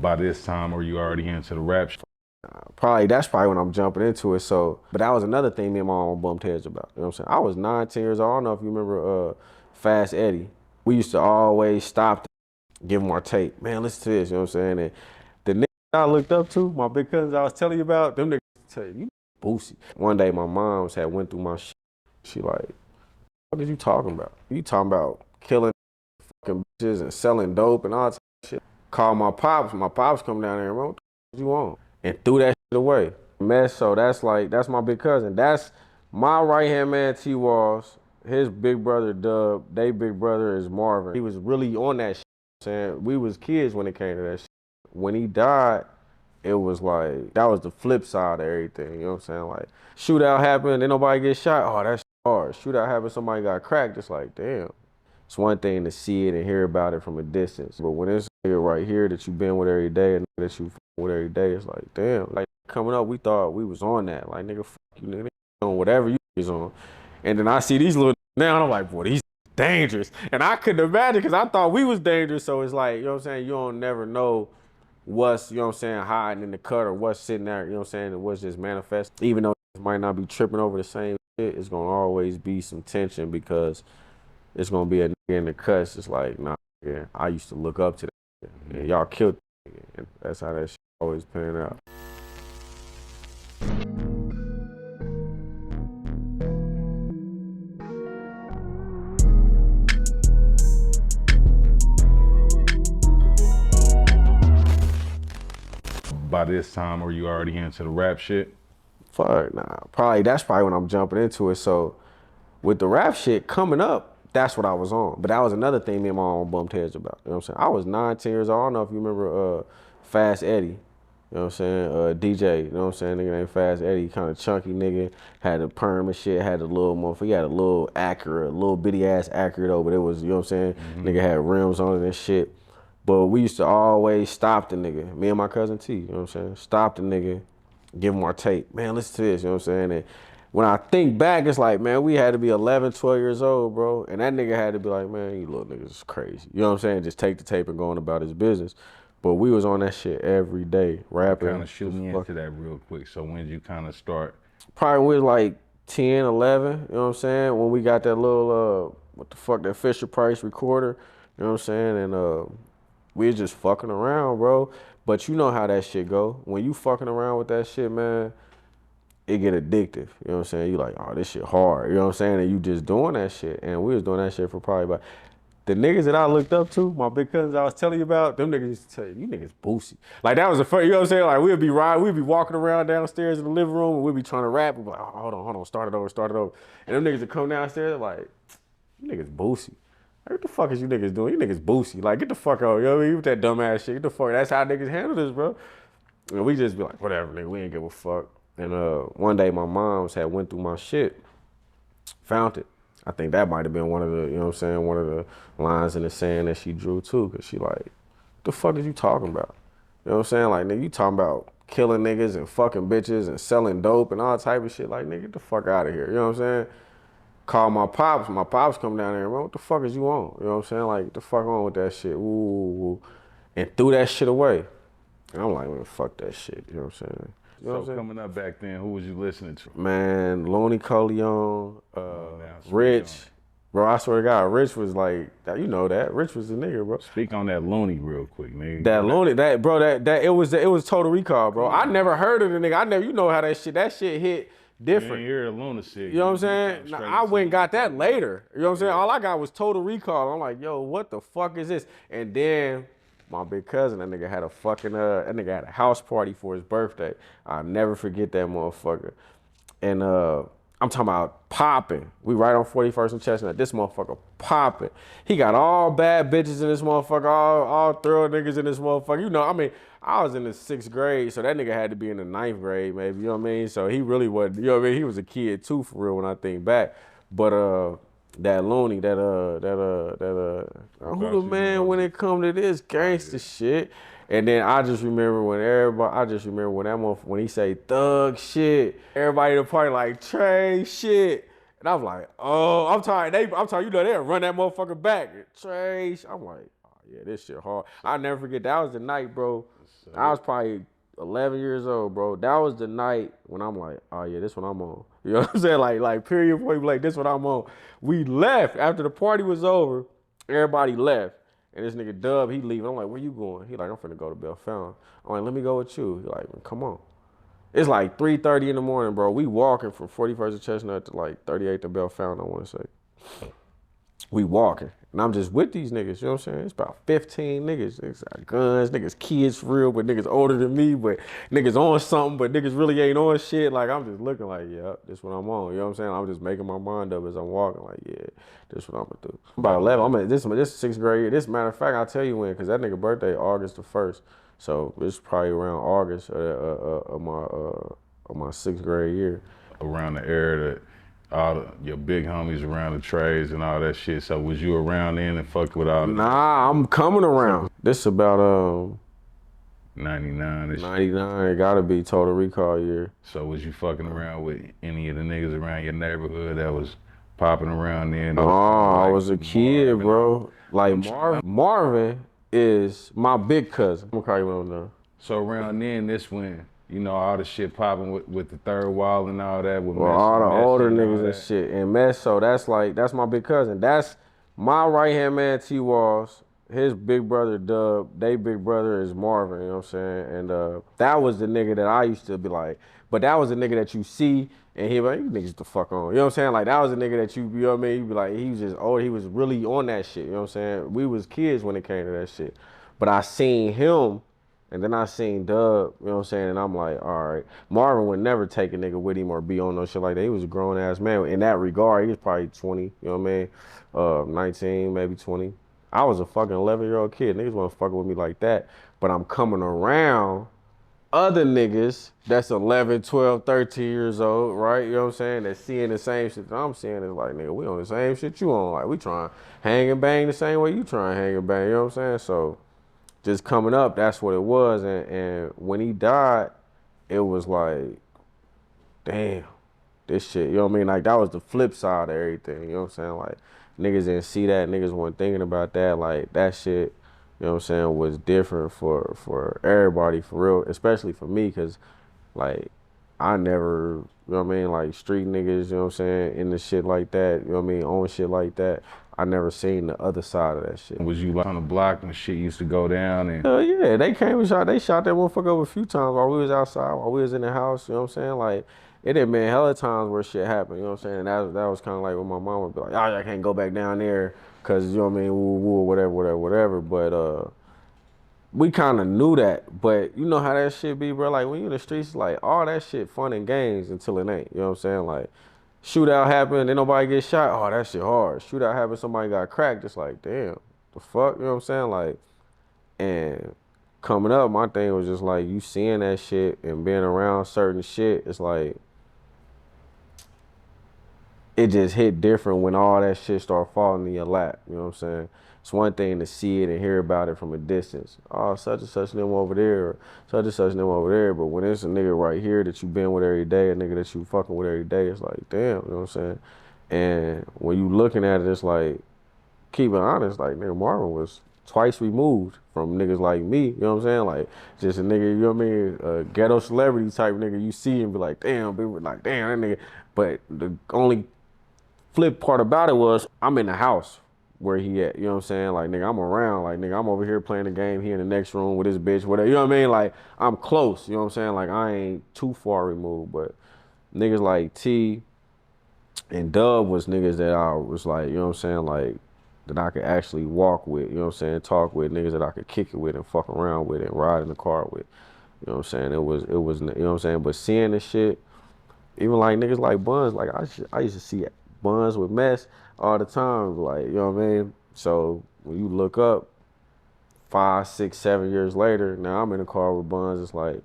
By this time, were you already into the rap shit? That's probably when I'm jumping into it. So, but that was another thing me and my mom bumped heads about. You know what I'm saying? I was 9, 10 years old. I don't know if you remember Fast Eddie. We used to always stop, give him our tape. Man, listen to this. You know what I'm saying? And the niggas I looked up to, my big cousins I was telling you about, them niggas tell you boosie. One day my mom had went through my shit. She like, what are you talking about? You talking about killing fucking bitches and selling dope and all that shit. Call my pops. My pops come down there and what the you want? And threw that shit away. Mess, so that's my big cousin. That's my right hand man T Walls. His big brother Dub, they big brother is Marvin. He was really on that shit. Saying we was kids when it came to that shit. When he died, it was like that was the flip side of everything. You know what I'm saying? Like shootout happened, didn't nobody get shot. Oh, that's hard. Shootout happened, somebody got cracked. It's like, damn. It's one thing to see it and hear about it from a distance, but when it's nigga right here that you been with every day and that you with every day, it's like, damn. Like coming up, we thought we was on that. Like nigga, fuck you, nigga, on whatever you is on. And then I see these little now, and I'm like, boy, these dangerous. And I couldn't imagine because I thought we was dangerous. So it's like, you know what I'm saying? You don't never know what's, you know what I'm saying, hiding in the cut or what's sitting there, you know what I'm saying, and what's just manifest. Even though it might not be tripping over the same shit, it's gonna always be some tension because it's gonna be a nigga in the cuts. It's like, nah, yeah, I used to look up to that nigga, and y'all killed that nigga. And that's how that shit always pan out. By this time, were you already into the rap shit? Fuck, nah. That's probably when I'm jumping into it. So with the rap shit coming up, that's what I was on. But that was another thing me and my mom bumped heads about. You know what I'm saying? I was 9, 10 years old. I don't know if you remember Fast Eddie. You know what I'm saying? DJ, you know what I'm saying? Nigga named Fast Eddie, kind of chunky nigga, had a perm and shit, had a little motherfucker, he had a little Acura, a little bitty ass Acura though, but it was, you know what I'm saying? Nigga had rims on it and shit. But we used to always stop the nigga, me and my cousin T, you know what I'm saying? Stop the nigga, give him our tape. Man, listen to this, you know what I'm saying? And when I think back, it's like, man, we had to be 11, 12 years old, bro. And that nigga had to be like, man, you little niggas is crazy. You know what I'm saying? Just take the tape and going about his business. But we was on that shit every day, rapping. Kind of shoot me into that real quick. So when did you kind of start? Probably when we was like 10, 11, you know what I'm saying? When we got that little, what the fuck, that Fisher Price recorder, you know what I'm saying? And we was just fucking around, bro. But you know how that shit go. When you fucking around with that shit, man, it get addictive. You know what I'm saying? You like, oh, this shit hard. You know what I'm saying? And you just doing that shit. And we was doing that shit for probably about, the niggas that I looked up to, my big cousins I was telling you about, them niggas used to tell you niggas boosie. Like that was the first, you know what I'm saying? Like we'd be walking around downstairs in the living room and we'd be trying to rap. We'd be like, oh, hold on, start it over. And them niggas would come downstairs like, you niggas boosie. Like, what the fuck is you niggas doing? You niggas boosie. Like, get the fuck out. You know what I mean? With that dumb ass shit. Get the fuck. That's how niggas handle this, bro. And we just be like, whatever, nigga. We ain't give a fuck. And one day my mom's had went through my shit, found it. I think that might have been one of the, you know what I'm saying, one of the lines in the sand that she drew too. Cause she like, what the fuck is you talking about? You know what I'm saying? Like, nigga, you talking about killing niggas and fucking bitches and selling dope and all type of shit. Like, nigga, get the fuck out of here. You know what I'm saying? Call my pops come down there, man, what the fuck is you on? You know what I'm saying? Like, what the fuck on with that shit? Ooh, and threw that shit away. And I'm like, man, fuck that shit. You know what I'm saying? You know what I'm saying? Coming up back then, who was you listening to? Man, Lonely Coleon, Rich. Bro, I swear to God, Rich was like, you know that. Rich was the nigga, bro. Speak on that Looney real quick, nigga. That Looney, it was Total Recall, bro. I never heard of the nigga. You know how that shit hit different. You hear a lunatic. You know what I'm saying? Now, I went and got that later. You know what I'm saying? All I got was Total Recall. I'm like, yo, what the fuck is this? And then my big cousin, that nigga had a fucking, that nigga had a house party for his birthday. I'll never forget that motherfucker. And I'm talking about popping. We right on 41st and Chestnut. This motherfucker popping. He got all bad bitches in this motherfucker, all thorough niggas in this motherfucker. You know, I mean, I was in the 6th grade, so that nigga had to be in the 9th grade, maybe, you know what I mean? So he really wasn't, you know what I mean? He was a kid too, for real, when I think back. But that Looney, who the man when it come to this gangster shit? And then I just remember when that motherfucker, when he say thug shit, everybody in the party like Trey shit. And I was like, oh, I'm tired, you know, they'll run that motherfucker back. Trey, I'm like, oh yeah, this shit hard. I'll never forget, that was the night, bro. I was probably 11 years old, bro. That was the night when I'm like, oh yeah, this what I'm on. You know what I'm saying? Like period point, like this what I'm on. We left after the party was over. Everybody left. And this nigga Dub, he leaving. I'm like, where you going? He like, I'm finna go to Bell Fountain. I'm like, let me go with you. He like, come on. It's like 3:30 in the morning, bro. We walking from 41st and Chestnut to like 38th to Bell Fountain, I want to say. We walking. And I'm just with these niggas, you know what I'm saying? It's about 15 niggas. Niggas got guns, niggas kids for real, but niggas older than me, but niggas on something, but niggas really ain't on shit. Like, I'm just looking like, yeah, this what I'm on. You know what I'm saying? I'm just making my mind up as I'm walking, like, yeah, this what I'm gonna do. I'm about 11. This is sixth grade year. This matter of fact, I'll tell you when, because that nigga birthday August the 1st. So it's probably around August of my sixth grade year. Around the era that your big homies around the trades and all that shit. So was you around then and fucked with all? Nah, I'm coming around. This about 99. 99. It gotta be Total Recall year. So was you fucking around with any of the niggas around your neighborhood that was popping around then? Oh, I was a kid, bro. Like Marvin is my big cousin. I'm gonna call you when I'm done. So around then, this when, you know, all the shit popping with the third wall and all that. With well, all the older niggas and shit. And Mess, so that's my big cousin. That's my right-hand man, T-Walls. His big brother, Dub, they big brother is Marvin, you know what I'm saying? And that was the nigga that I used to be like, but that was the nigga that you see and he like, you niggas get the fuck on. You know what I'm saying? Like, that was the nigga that you know what I mean? You be like, he was just old, he was really on that shit, you know what I'm saying? We was kids when it came to that shit. But I seen him, and then I seen Dub, you know what I'm saying? And I'm like, all right. Marvin would never take a nigga with him or be on no shit like that. He was a grown ass man. In that regard, he was probably 20, you know what I mean? 19, maybe 20. I was a fucking 11-year-old kid. Niggas wasn't fucking with me like that. But I'm coming around other niggas that's 11, 12, 13 years old, right? You know what I'm saying? That's seeing the same shit that I'm seeing. It's like, nigga, we on the same shit you on. Like, we trying to hang and bang the same way you trying to hang and bang, you know what I'm saying? So just coming up, that's what it was. And when he died, it was like, damn, this shit, you know what I mean? Like, that was the flip side of everything, you know what I'm saying? Like, niggas didn't see that, niggas weren't thinking about that. Like, that shit, you know what I'm saying, was different for everybody, for real, especially for me, because, like, I never, you know what I mean, like, street niggas, you know what I'm saying, in the shit like that, you know what I mean, on shit like that. I never seen the other side of that shit. Was you like on the block when shit used to go down? And yeah, they came and they shot that motherfucker over a few times while we was outside, while we was in the house, you know what I'm saying? Like, it done been hella times where shit happened, you know what I'm saying? And that was kind of like when my mom would be like, oh, I can't go back down there, cause you know what I mean, woo, whatever. But we kind of knew that, but you know how that shit be, bro? Like, when you in the streets, like, all that shit fun and games until it ain't, you know what I'm saying? Like, shootout happened, then nobody get shot. Oh, that shit hard. Shootout happened, somebody got cracked. It's like, damn, the fuck, you know what I'm saying? Like, and coming up, my thing was just like, you seeing that shit and being around certain shit, it's like, it just hit different when all that shit start falling in your lap, you know what I'm saying? It's one thing to see it and hear about it from a distance. Oh, such and such them over there, or such and such them over there. But when it's a nigga right here that you been with every day, a nigga that you fucking with every day, it's like, damn, you know what I'm saying? And when you looking at it, it's like, keep it honest, like, nigga, Marvin was twice removed from niggas like me, you know what I'm saying? Like, just a nigga, you know what I mean? A ghetto celebrity type nigga, you see and be like, damn, be like, damn, that nigga. But the only flip part about it was, I'm in the house where he at, you know what I'm saying? Like, nigga, I'm around, like, nigga, I'm over here playing the game, he in the next room with his bitch, whatever, you know what I mean? Like, I'm close, you know what I'm saying? Like, I ain't too far removed, but niggas like T and Dub was niggas that I was like, you know what I'm saying? Like, that I could actually walk with, you know what I'm saying? Talk with, niggas that I could kick it with and fuck around with and ride in the car with, you know what I'm saying? It was, you know what I'm saying? But seeing this shit, even like niggas like Buns, like, I used to see Buns with Mess all the time, like, you know what I mean? So when you look up 5, 6, 7 years later, now I'm in the car with Buns, it's like,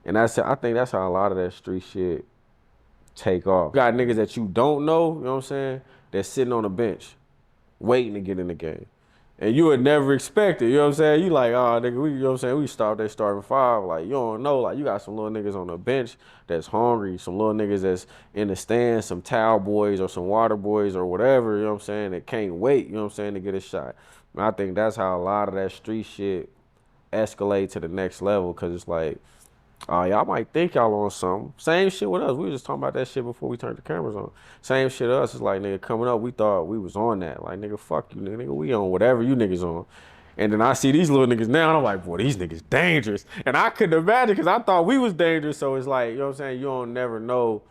and I think that's how a lot of that street shit take off. You got niggas that you don't know, you know what I'm saying, that's sitting on a bench waiting to get in the game. And you would never expect it, you know what I'm saying? You like, oh, nigga, you know what I'm saying? We stopped at starting 5. Like, you don't know. Like, you got some little niggas on the bench that's hungry, some little niggas that's in the stands, some towel boys or some water boys or whatever, you know what I'm saying, that can't wait, you know what I'm saying, to get a shot. And I think that's how a lot of that street shit escalate to the next level, cause it's like, oh, y'all might think y'all on something. Same shit with us. We were just talking about that shit before we turned the cameras on. Same shit with us. It's like, nigga, coming up, we thought we was on that. Like, nigga, fuck you, nigga. We on whatever you niggas on. And then I see these little niggas now, and I'm like, boy, these niggas dangerous. And I couldn't imagine, because I thought we was dangerous. So it's like, you know what I'm saying? You don't never know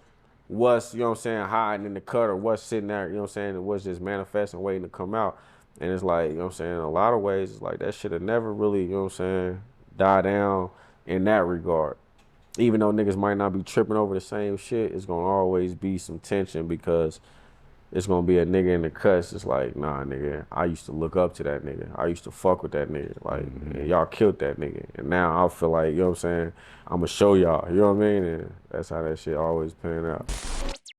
what's, you know what I'm saying, hiding in the cut, or what's sitting there, you know what I'm saying, and what's just manifesting, waiting to come out. And it's like, you know what I'm saying, in a lot of ways, it's like that shit have never really, you know what I'm saying, die down in that regard. Even though niggas might not be tripping over the same shit, it's gonna always be some tension, because it's gonna be a nigga in the cuts. It's like, nah, nigga, I used to look up to that nigga. I used to fuck with that nigga. Like, and y'all killed that nigga. And now I feel like, you know what I'm saying, I'ma show y'all, you know what I mean? And that's how that shit always pan out.